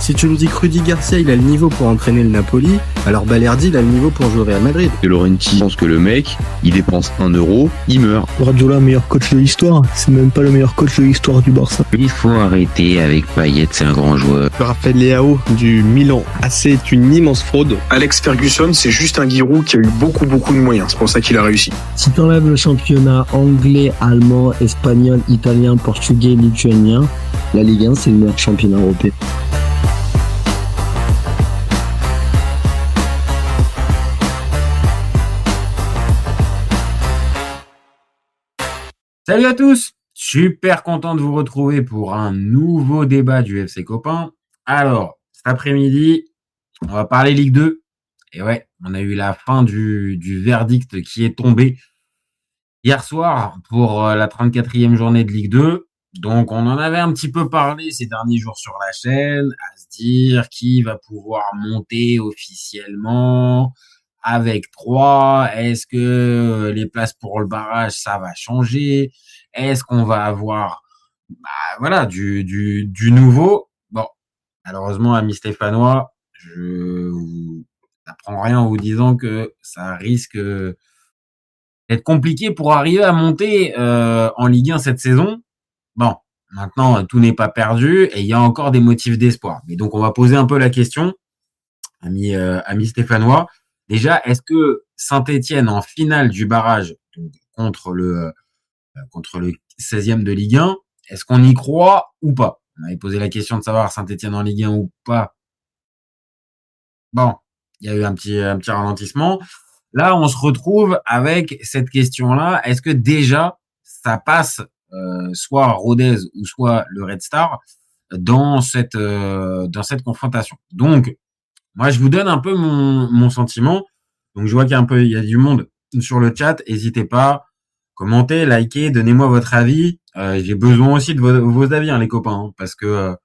Si tu nous dis que Rudy Garcia il a le niveau pour entraîner le Napoli, alors Balerdi il a le niveau pour jouer au Real Madrid. De Laurenti pense que le mec, il dépense 1 euro, il meurt. Guardiola, meilleur coach de l'histoire, c'est même pas le meilleur coach de l'histoire du Barça. Il faut arrêter avec Payet, c'est un grand joueur. Raphaël Leao du Milan, c'est une immense fraude. Alex Ferguson, c'est juste un Giroud qui a eu beaucoup de moyens, c'est pour ça qu'il a réussi. Si t'enlèves le championnat anglais, allemand, espagnol, italien, portugais, lituanien, la Ligue 1 c'est le meilleur championnat européen. Salut à tous, super content de vous retrouver pour un nouveau débat du FC Copain. Alors, cet après-midi, on va parler Ligue 2. Et ouais, on a eu la fin du verdict qui est tombé hier soir pour la 34e journée de Ligue 2. Donc, on en avait un petit peu parlé ces derniers jours sur la chaîne, à se dire qui va pouvoir monter officiellement avec 3. Est-ce que les places pour le barrage, ça va changer? Est-ce qu'on va avoir du nouveau? Bon, malheureusement, amis stéphanois, je vous apprends rien en vous disant que ça risque d'être compliqué pour arriver à monter en Ligue 1 cette saison. Bon, maintenant, tout n'est pas perdu et il y a encore des motifs d'espoir. Mais donc, on va poser un peu la question, amis stéphanois. Déjà, est-ce que Saint-Étienne en finale du barrage contre le 16e de Ligue 1, est-ce qu'on y croit ou pas? On avait posé la question de savoir Saint-Étienne en Ligue 1 ou pas. Bon, il y a eu un petit ralentissement. Là, on se retrouve avec cette question-là. Est-ce que déjà, ça passe soit Rodez ou soit le Red Star dans cette confrontation? Donc, moi, je vous donne un peu mon sentiment. Donc, je vois qu'il y a du monde sur le chat. N'hésitez pas, commentez, likez, donnez-moi votre avis. J'ai besoin aussi de vos avis, les copains, parce que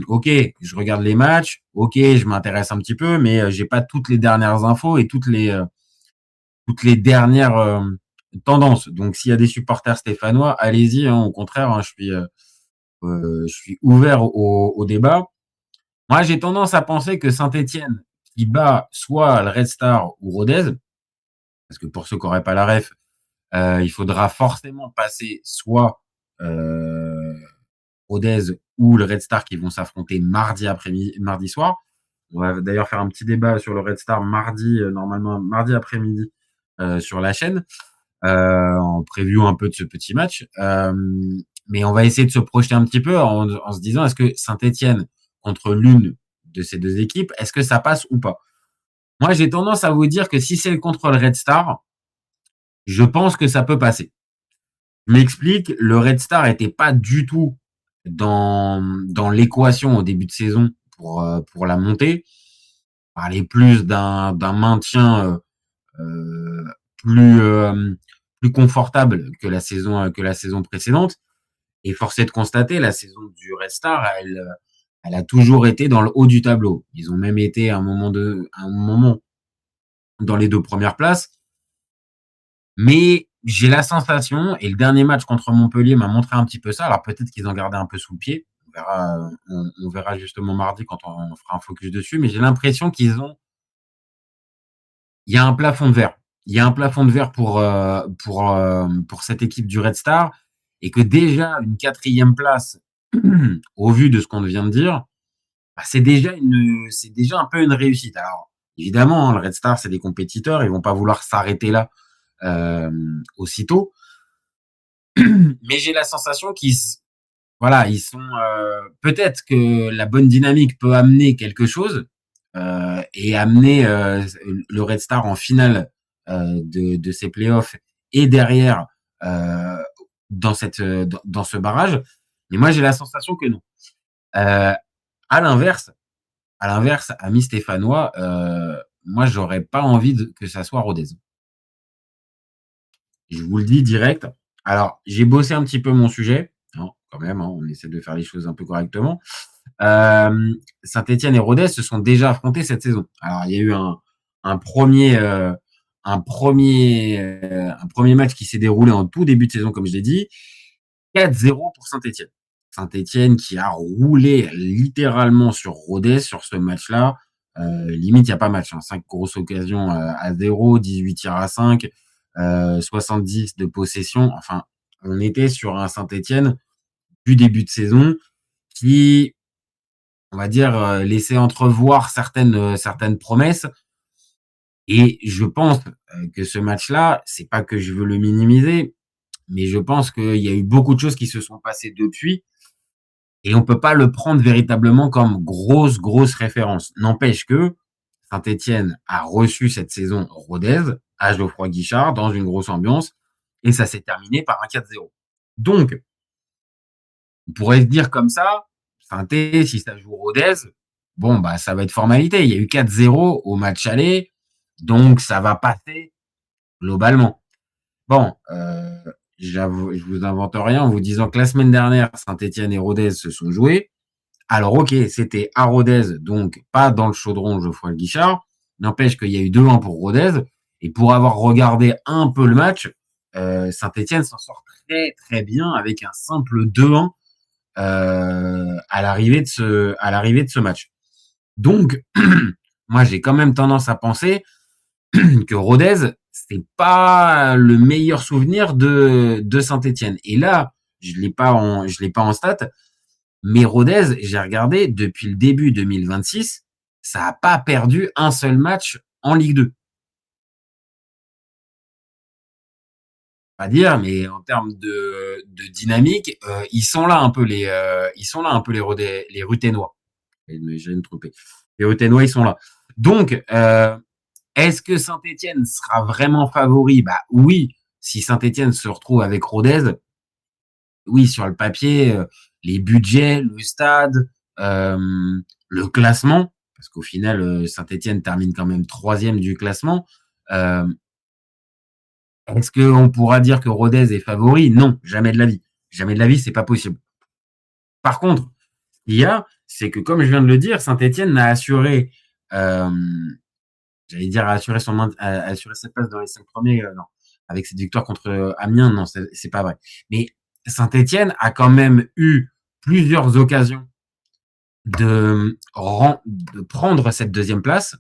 ok, je regarde les matchs, ok, je m'intéresse un petit peu, mais j'ai pas toutes les dernières infos et toutes les dernières tendances. Donc, s'il y a des supporters stéphanois, allez-y. Au contraire, je suis ouvert au débat. Moi, j'ai tendance à penser que Saint-Étienne, qui bat soit le Red Star ou Rodez, parce que pour ceux qui n'auraient pas la ref, il faudra forcément passer soit Rodez ou le Red Star qui vont s'affronter mardi soir. On va d'ailleurs faire un petit débat sur le Red Star normalement mardi après-midi sur la chaîne, en preview un peu de ce petit match. Mais on va essayer de se projeter un petit peu en se disant, est-ce que Saint-Étienne contre l'une de ces deux équipes, est-ce que ça passe ou pas? Moi, j'ai tendance à vous dire que si c'est contre le Red Star, je pense que ça peut passer. Je m'explique, le Red Star était pas du tout dans l'équation au début de saison pour la montée. On parlait plus d'un maintien plus confortable que la saison précédente. Et force est de constater, la saison du Red Star, elle a toujours été dans le haut du tableau. Ils ont même été à un moment dans les 2 premières places. Mais j'ai la sensation, et le dernier match contre Montpellier m'a montré un petit peu ça, alors peut-être qu'ils en gardaient un peu sous le pied, on verra justement mardi quand on fera un focus dessus, mais j'ai l'impression il y a un plafond de verre. Il y a un plafond de verre pour cette équipe du Red Star, et que déjà une 4e place, au vu de ce qu'on vient de dire, c'est déjà un peu une réussite. Alors, évidemment, le Red Star, c'est des compétiteurs, ils vont pas vouloir s'arrêter là aussitôt. Mais j'ai la sensation ils sont peut-être que la bonne dynamique peut amener quelque chose et amener le Red Star en finale de ces playoffs et derrière dans ce barrage. Mais moi, j'ai la sensation que non. À l'inverse, amis stéphanois, moi, j'aurais pas envie que ça soit Rodez. Je vous le dis direct. Alors, j'ai bossé un petit peu mon sujet, quand même, on essaie de faire les choses un peu correctement. Saint-Étienne et Rodez se sont déjà affrontés cette saison. Alors, il y a eu un premier match qui s'est déroulé en tout début de saison, comme je l'ai dit. 4-0 pour Saint-Étienne. Saint-Étienne qui a roulé littéralement sur Rodez sur ce match-là. Limite, il n'y a pas match. 5 grosses occasions à 0, 18 tirs à 5, 70 de possession. Enfin, on était sur un Saint-Étienne du début de saison qui, on va dire, laissait entrevoir certaines promesses. Et je pense que ce match-là, c'est pas que je veux le minimiser, mais je pense qu'il y a eu beaucoup de choses qui se sont passées depuis. Et on peut pas le prendre véritablement comme grosse référence. N'empêche que Saint-Étienne a reçu cette saison Rodez à Geoffroy Guichard dans une grosse ambiance et ça s'est terminé par un 4-0. Donc, on pourrait se dire comme ça, Saint-Étienne, si ça joue Rodez, bon, bah, ça va être formalité. Il y a eu 4-0 au match aller, donc ça va passer globalement. Bon, je vous invente rien en vous disant que la semaine dernière, Saint-Étienne et Rodez se sont joués. Alors, ok, c'était à Rodez, donc pas dans le chaudron Geoffroy Guichard. N'empêche qu'il y a eu 2-1 pour Rodez. Et pour avoir regardé un peu le match, Saint-Étienne s'en sort très bien avec un simple 2-1 à l'arrivée de ce match. Donc, moi, j'ai quand même tendance à penser que Rodez, c'est pas le meilleur souvenir de Saint-Étienne. Et là, je l'ai pas en stat, mais Rodez, j'ai regardé depuis le début 2026, ça a pas perdu un seul match en Ligue 2. Pas dire, mais en termes de dynamique, ils sont là un peu les Rodez, les Ruténois. J'allais me tromper. Les Ruténois, ils sont là. Donc, est-ce que Saint-Étienne sera vraiment favori? Bah oui, si Saint-Étienne se retrouve avec Rodez, oui, sur le papier, les budgets, le stade, le classement, parce qu'au final, Saint-Étienne termine quand même 3e du classement. Est-ce qu'on pourra dire que Rodez est favori? Non, jamais de la vie. Jamais de la vie, c'est pas possible. Par contre, il y a, c'est que comme je viens de le dire, Saint-Étienne a assuré, j'allais dire assurer cette place dans les 5 premiers, non. Avec cette victoire contre Amiens, non, c'est pas vrai. Mais Saint-Étienne a quand même eu plusieurs occasions de prendre cette 2e place.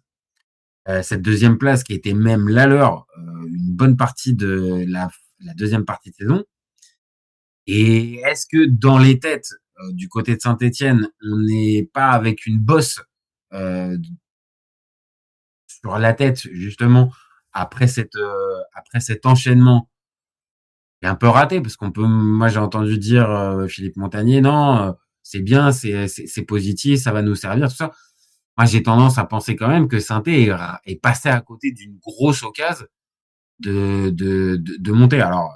Cette 2e place qui était même la leur une bonne partie de la 2e partie de saison. Et est-ce que dans les têtes du côté de Saint-Étienne, on n'est pas avec une bosse sur la tête justement après cet enchaînement qui est un peu raté parce moi j'ai entendu dire Philippe Montagnier, non, c'est bien, c'est positif, ça va nous servir, tout ça. Moi, j'ai tendance à penser quand même que Saint-Étienne est passé à côté d'une grosse occasion de monter. Alors,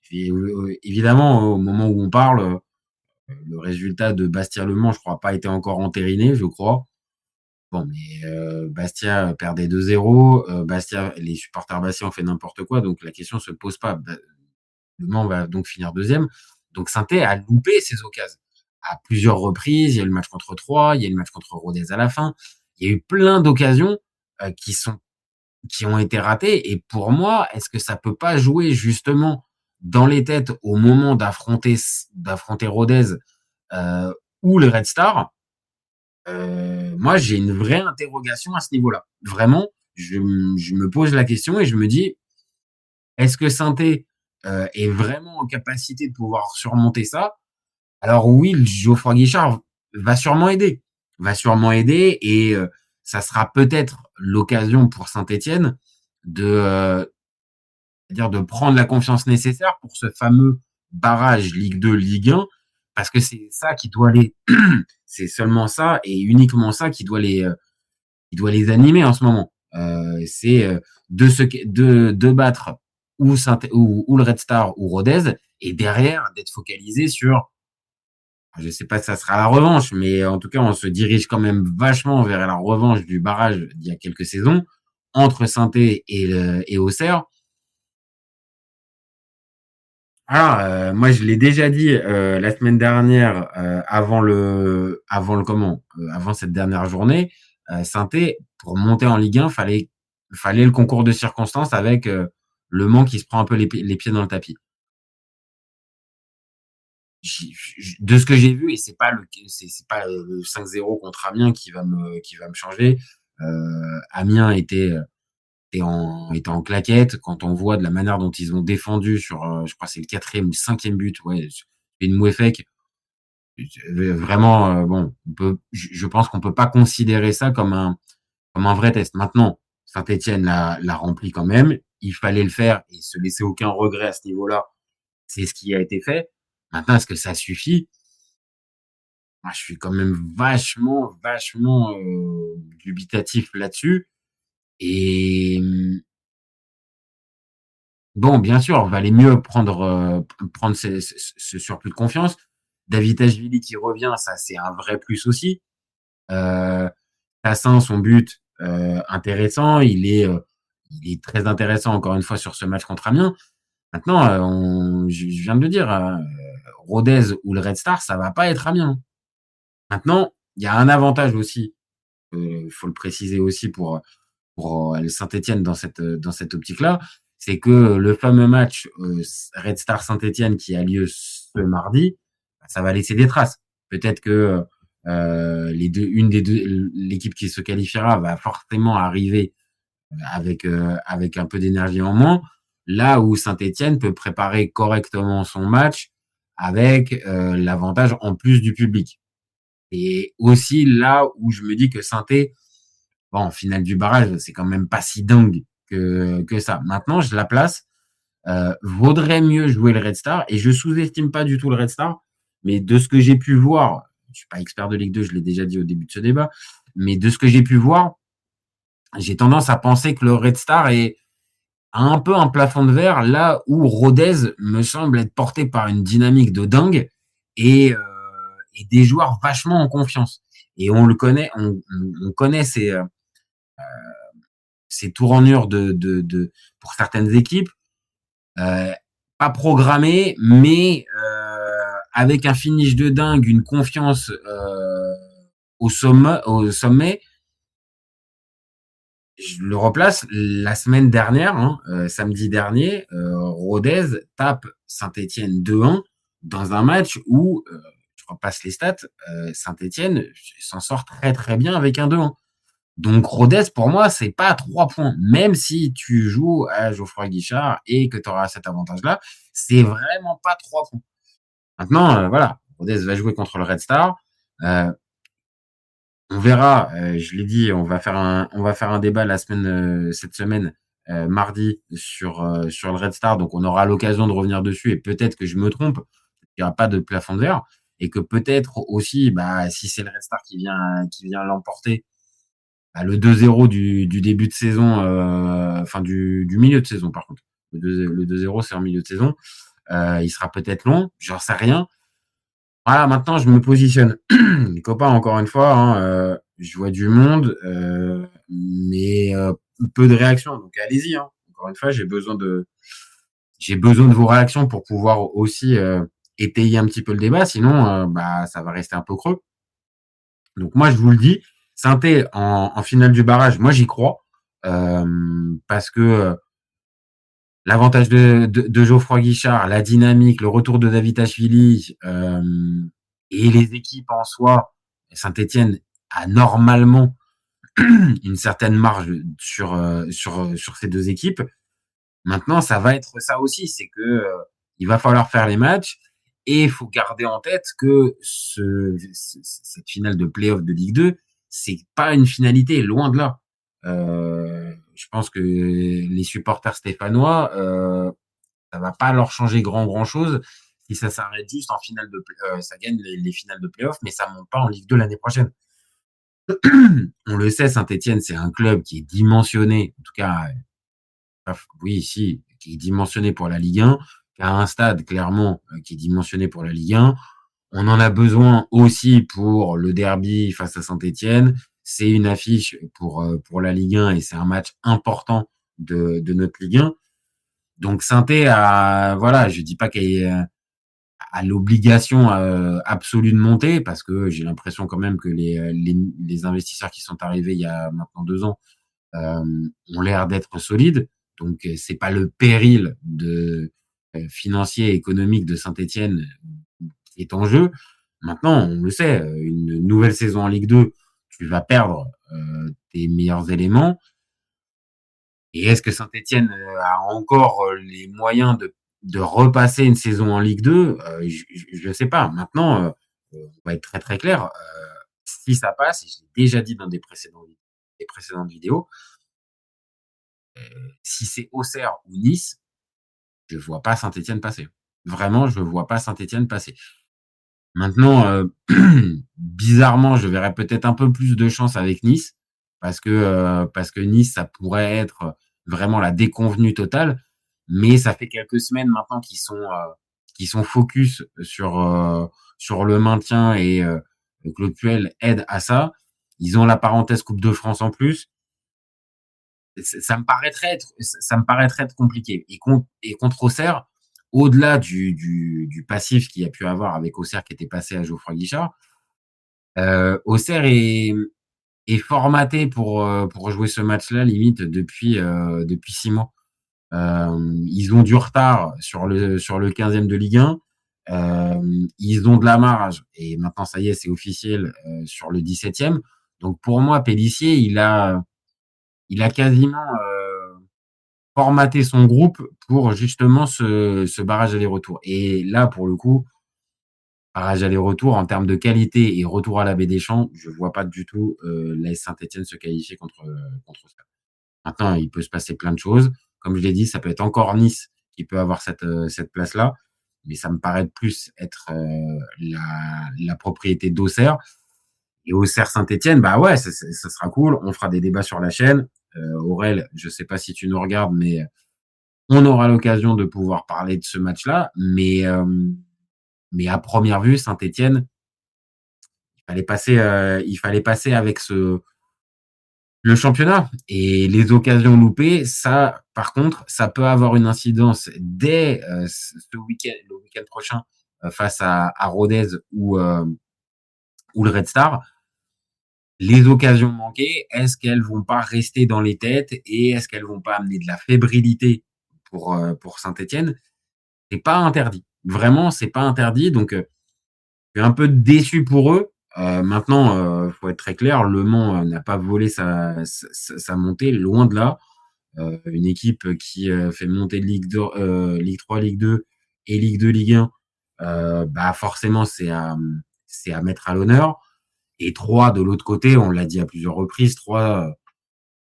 évidemment, au moment où on parle, le résultat de Bastia-Le Mans, je crois, pas été encore entériné, je crois. Bon, mais Bastia perdait 2-0. Bastia, les supporters Bastia ont fait n'importe quoi, donc la question se pose pas. Le Mans va donc finir 2e. Donc Saint-Étienne a loupé ses occasions à plusieurs reprises. Il y a eu le match contre Troyes, il y a eu le match contre Rodez à la fin. Il y a eu plein d'occasions qui ont été ratées. Et pour moi, est-ce que ça peut pas jouer justement dans les têtes au moment d'affronter Rodez ou les Red Stars? Moi, j'ai une vraie interrogation à ce niveau-là. Vraiment, je me pose la question et je me dis, est-ce que Saint-Étienne est vraiment en capacité de pouvoir surmonter ça? Alors oui, Geoffroy Guichard va sûrement aider. Et ça sera peut-être l'occasion pour Saint-Étienne de prendre la confiance nécessaire pour ce fameux barrage Ligue 2, Ligue 1, parce que c'est ça qui doit c'est seulement ça et uniquement ça qui doit les animer en ce moment. C'est de battre ou le Red Star ou Rodez et derrière d'être focalisé sur, je sais pas si ça sera la revanche, mais en tout cas, on se dirige quand même vachement vers la revanche du barrage d'il y a quelques saisons entre Saint-Étienne et Auxerre. Alors, moi, je l'ai déjà dit la semaine dernière, avant cette dernière journée, Saint-Étienne, pour monter en Ligue 1, fallait le concours de circonstances avec Le Mans qui se prend un peu les pieds dans le tapis. de ce que j'ai vu, et c'est pas le 5-0 contre Amiens qui va me changer. Amiens était en claquette. Quand on voit de la manière dont ils ont défendu sur, je crois que c'est le 4e ou 5e but, ouais, une Mouefek, vraiment, bon, je pense qu'on peut pas considérer ça comme un vrai test. Maintenant, Saint-Etienne l'a rempli quand même. Il fallait le faire et se laisser aucun regret à ce niveau-là. C'est ce qui a été fait. Maintenant, est-ce que ça suffit? Moi, je suis quand même vachement, dubitatif là-dessus. Et bon, bien sûr, valait mieux prendre ce surplus de confiance. Davitashvili qui revient, ça c'est un vrai plus aussi. Tassin, son but intéressant, il est très intéressant encore une fois sur ce match contre Amiens. Maintenant, je viens de le dire, Rodez ou le Red Star, ça va pas être Amiens. Maintenant, il y a un avantage aussi, faut le préciser aussi pour le Saint-Etienne dans cette optique-là, c'est que le fameux match Red Star Saint-Etienne qui a lieu ce mardi, ça va laisser des traces. Peut-être que l'équipe qui se qualifiera va forcément arriver avec un peu d'énergie en moins, là où Saint-Etienne peut préparer correctement son match avec l'avantage en plus du public. Et aussi là où je me dis que Saint-Etienne, bon, en finale du barrage, c'est quand même pas si dingue que ça. Maintenant, je la place. Vaudrait mieux jouer le Red Star, et je sous-estime pas du tout le Red Star, mais de ce que j'ai pu voir, je suis pas expert de Ligue 2, je l'ai déjà dit au début de ce débat, mais de ce que j'ai pu voir, j'ai tendance à penser que le Red Star a un peu un plafond de verre, là où Rodez me semble être porté par une dynamique de dingue et des joueurs vachement en confiance. Et on le connaît, on connaît ces tournures pour certaines équipes, pas programmées, mais avec un finish de dingue, une confiance au sommet. Je le replace la semaine dernière, samedi dernier, Rodez tape Saint-Etienne 2-1 dans un match où, je repasse les stats, Saint-Etienne s'en sort très très bien avec un 2-1. Donc Rodez, pour moi, c'est pas 3 points. Même si tu joues à Geoffroy Guichard et que tu auras cet avantage-là, c'est vraiment pas 3 points. Maintenant, voilà, Rodez va jouer contre le Red Star. On verra, je l'ai dit, on va faire un débat cette semaine, mardi sur le Red Star, donc on aura l'occasion de revenir dessus, et peut-être que je me trompe, il n'y aura pas de plafond de verre, et que peut-être aussi, si c'est le Red Star qui vient l'emporter, le 2-0 du début de saison, enfin du milieu de saison par contre, le 2-0 c'est en milieu de saison, il sera peut-être long, j'en sais rien. Voilà, maintenant je me positionne. Les copains, encore une fois, je vois du monde, mais peu de réactions. Donc allez-y. Encore une fois, j'ai besoin de vos réactions pour pouvoir aussi étayer un petit peu le débat. Sinon, ça va rester un peu creux. Donc moi, je vous le dis, Saint-Étienne en finale du barrage, moi j'y crois, parce que l'avantage de Geoffroy Guichard, la dynamique, le retour de Davitashvili, et les équipes en soi, Saint-Etienne a normalement une certaine marge sur ces deux équipes. Maintenant, ça va être ça aussi, c'est que il va falloir faire les matchs, et il faut garder en tête que cette finale de play-off de Ligue 2, c'est pas une finalité, loin de là. Je pense que les supporters stéphanois, ça va pas leur changer grand chose si ça s'arrête juste en finale ça gagne les finales de play-off, mais ça monte pas en Ligue 2 l'année prochaine. On le sait, Saint-Etienne, c'est un club qui est dimensionné, en tout cas, qui est dimensionné pour la Ligue 1, qui a un stade clairement qui est dimensionné pour la Ligue 1. On en a besoin aussi pour le derby face à Saint-Etienne. C'est une affiche pour la Ligue 1, et c'est un match important de notre Ligue 1. Donc Saint-Etienne je dis pas qu'elle a l'obligation absolue de monter, parce que j'ai l'impression quand même que les investisseurs qui sont arrivés il y a maintenant 2 ans ont l'air d'être solides. Donc c'est pas le péril financier et économique de Saint-Etienne est en jeu. Maintenant, on le sait, une nouvelle saison en Ligue 2, tu vas perdre tes meilleurs éléments. Et est-ce que Saint-Etienne a encore les moyens de repasser une saison en Ligue 2 Je ne sais pas. Maintenant, on va être très très clair. Si ça passe, et je l'ai déjà dit dans des précédentes vidéos, si c'est Auxerre ou Nice, je vois pas Saint-Etienne passer. Vraiment, je vois pas Saint-Etienne passer. Maintenant, bizarrement, je verrais peut-être un peu plus de chance avec Nice parce que Nice, ça pourrait être vraiment la déconvenue totale. Mais ça fait quelques semaines maintenant qu'ils sont focus sur le maintien et Claude Puel aide à ça. Ils ont la parenthèse Coupe de France en plus. Ça me paraîtrait être compliqué. Et contre Auxerre, au-delà du passif qu'il y a pu avoir avec Auxerre qui était passé à Geoffroy Guichard, Auxerre est formaté pour jouer ce match-là limite depuis 6 mois. Ils ont du retard sur le 15e de Ligue 1. Ils ont de la marge et maintenant ça y est, c'est officiel sur le 17e. Donc pour moi, Pélissier, il a quasiment formaté son groupe pour justement ce barrage aller-retour. Et là, pour le coup, barrage aller-retour en termes de qualité et retour à la Baie des Champs, je vois pas du tout l'AS Saint-Etienne se qualifier contre ça. Maintenant, il peut se passer plein de choses. Comme je l'ai dit, ça peut être encore Nice qui peut avoir cette place-là, mais ça me paraît plus être la propriété d'Auxerre. Et Auxerre Saint-Etienne, bah ouais, ça sera cool. On fera des débats sur la chaîne. Aurel, je sais pas si tu nous regardes, mais on aura l'occasion de pouvoir parler de ce match-là. Mais à première vue, Saint-Etienne, il fallait passer avec le championnat et les occasions loupées. Ça, par contre, ça peut avoir une incidence dès le week-end prochain face à Rodez ou le Red Star. Les occasions manquées, est-ce qu'elles vont pas rester dans les têtes et est-ce qu'elles vont pas amener de la fébrilité pour Saint-Etienne? C'est pas interdit. Vraiment, c'est pas interdit. Donc, je suis un peu déçu pour eux. Maintenant, faut être très clair, Le Mans n'a pas volé sa montée, loin de là. Une équipe qui fait monter de Ligue 2, Ligue 3, Ligue 2 et Ligue 2, Ligue 1, bah forcément, c'est à mettre à l'honneur. Et 3, de l'autre côté, on l'a dit à plusieurs reprises, 3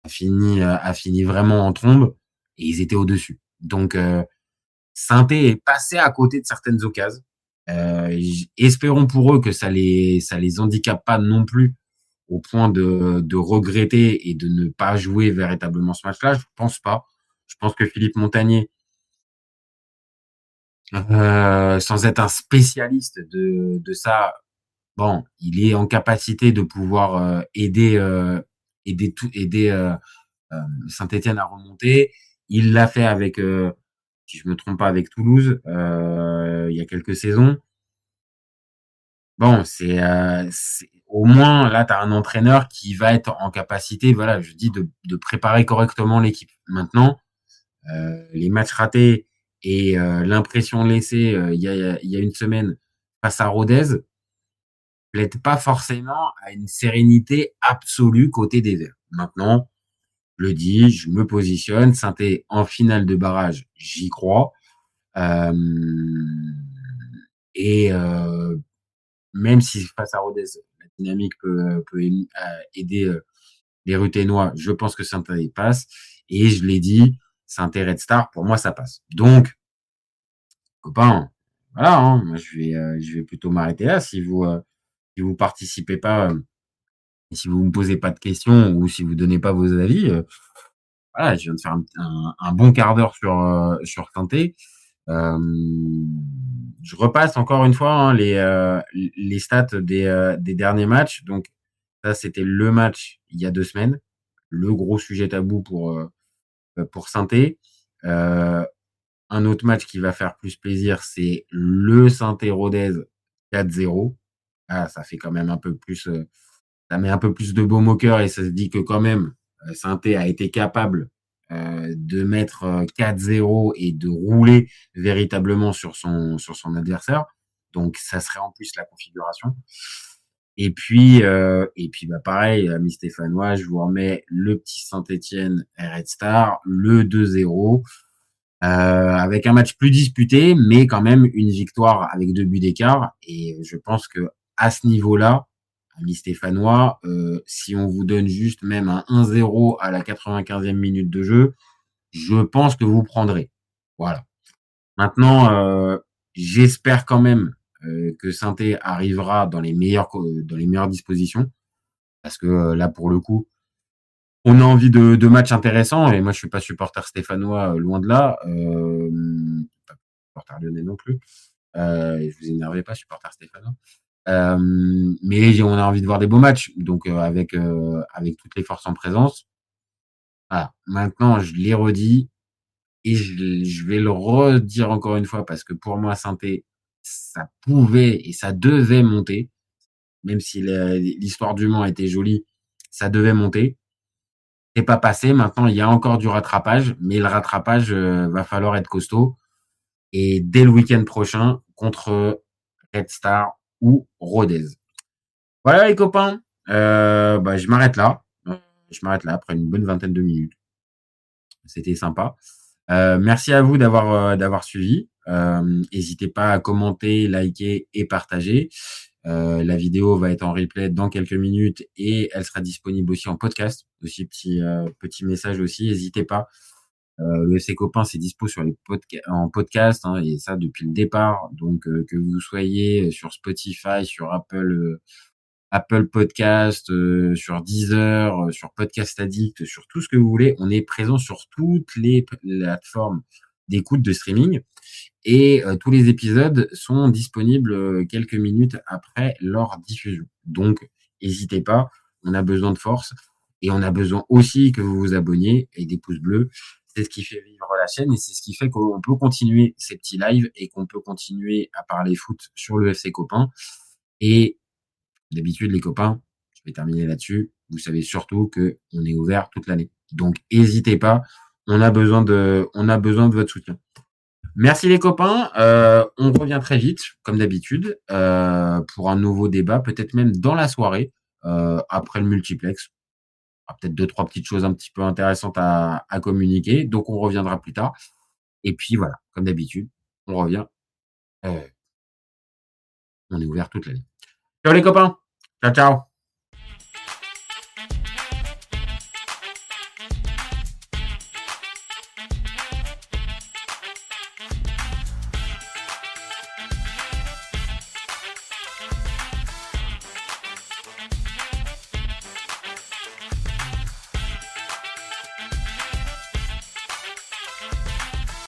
a fini vraiment en trombe et ils étaient au-dessus. Donc, Saint-Étienne est passé à côté de certaines occasions. Espérons pour eux que ça les handicape pas non plus au point de regretter et de ne pas jouer véritablement ce match-là. Je pense pas. Je pense que Philippe Montagnier, sans être un spécialiste de ça, bon, il est en capacité de pouvoir aider Saint-Etienne à remonter. Il l'a fait avec, si je me trompe pas, avec Toulouse il y a quelques saisons. Bon, c'est au moins là, tu as un entraîneur qui va être en capacité, voilà, je dis de préparer correctement l'équipe. Maintenant, les matchs ratés et l'impression laissée il y a une semaine face à Rodez plaide pas forcément à une sérénité absolue côté des Verts. Maintenant, je le dis, je me positionne. Saint-Étienne en finale de barrage, j'y crois. Et même si face à Rodez, la dynamique peut aider les Ruténois, je pense que Saint-Étienne passe. Et je l'ai dit, Saint-Étienne Red Star, pour moi, ça passe. Donc, copains, voilà, hein, moi je vais plutôt m'arrêter là. Si vous participez pas, si vous me posez pas de questions ou si vous donnez pas vos avis, voilà, je viens de faire un bon quart d'heure sur Saint-Étienne. Je repasse encore une fois hein, les stats des derniers matchs. Donc ça, c'était le match il y a 2 semaines, le gros sujet tabou pour Saint-Étienne. Un autre match qui va faire plus plaisir, c'est le Saint-Étienne Rodez 4-0. Ah, ça fait quand même un peu plus, ça met un peu plus de baume au cœur et ça se dit que quand même Saint-Étienne a été capable de mettre 4-0 et de rouler véritablement sur son adversaire. Donc, ça serait en plus la configuration. Et puis, pareil, amis stéphanois, je vous remets le petit Saint-Étienne Red Star, le 2-0, avec un match plus disputé, mais quand même une victoire avec 2 buts d'écart. Et je pense que à ce niveau-là, amis stéphanois, si on vous donne juste même un 1-0 à la 95e minute de jeu, je pense que vous prendrez. Voilà. Maintenant, j'espère quand même que Saint-Étienne arrivera dans les meilleures dispositions, parce que là, pour le coup, on a envie de matchs intéressants. Et moi, je suis pas supporter stéphanois, loin de là. Pas supporter lyonnais non plus. Je vous énervez pas, supporter stéphanois. Mais on a envie de voir des beaux matchs, donc avec toutes les forces en présence. Voilà. Maintenant, je l'ai redit et je vais le redire encore une fois, parce que pour moi, Saint-Étienne, ça pouvait et ça devait monter, même si l'histoire du Mans était jolie, ça devait monter. C'est pas passé. Maintenant, il y a encore du rattrapage, mais le rattrapage, va falloir être costaud. Et dès le week-end prochain, contre Red Star ou Rodez. Voilà les copains. Je m'arrête là. Je m'arrête là après une bonne vingtaine de minutes. C'était sympa. Merci à vous d'avoir suivi. N'hésitez pas à commenter, liker et partager. La vidéo va être en replay dans quelques minutes et elle sera disponible aussi en podcast. Aussi, petit message aussi, n'hésitez pas. Le FC Copain, c'est dispo sur en podcast, hein, et ça depuis le départ. Donc, que vous soyez sur Spotify, sur Apple Podcast, sur Deezer, sur Podcast Addict, sur tout ce que vous voulez. On est présent sur toutes les plateformes d'écoute de streaming. Et tous les épisodes sont disponibles quelques minutes après leur diffusion. Donc, n'hésitez pas, on a besoin de force et on a besoin aussi que vous vous abonniez et des pouces bleus. C'est ce qui fait vivre la chaîne et c'est ce qui fait qu'on peut continuer ces petits lives et qu'on peut continuer à parler foot sur le FC Copain. Et d'habitude, les copains, je vais terminer là-dessus. Vous savez surtout que on est ouvert toute l'année. Donc, n'hésitez pas, on a besoin de votre soutien. Merci les copains, on revient très vite, comme d'habitude, pour un nouveau débat, peut-être même dans la soirée, après le multiplex. Il y aura peut-être 2-3 petites choses un petit peu intéressantes à communiquer, donc on reviendra plus tard. Et puis voilà, comme d'habitude, on revient. On est ouvert toute l'année. Ciao les copains, ciao ciao.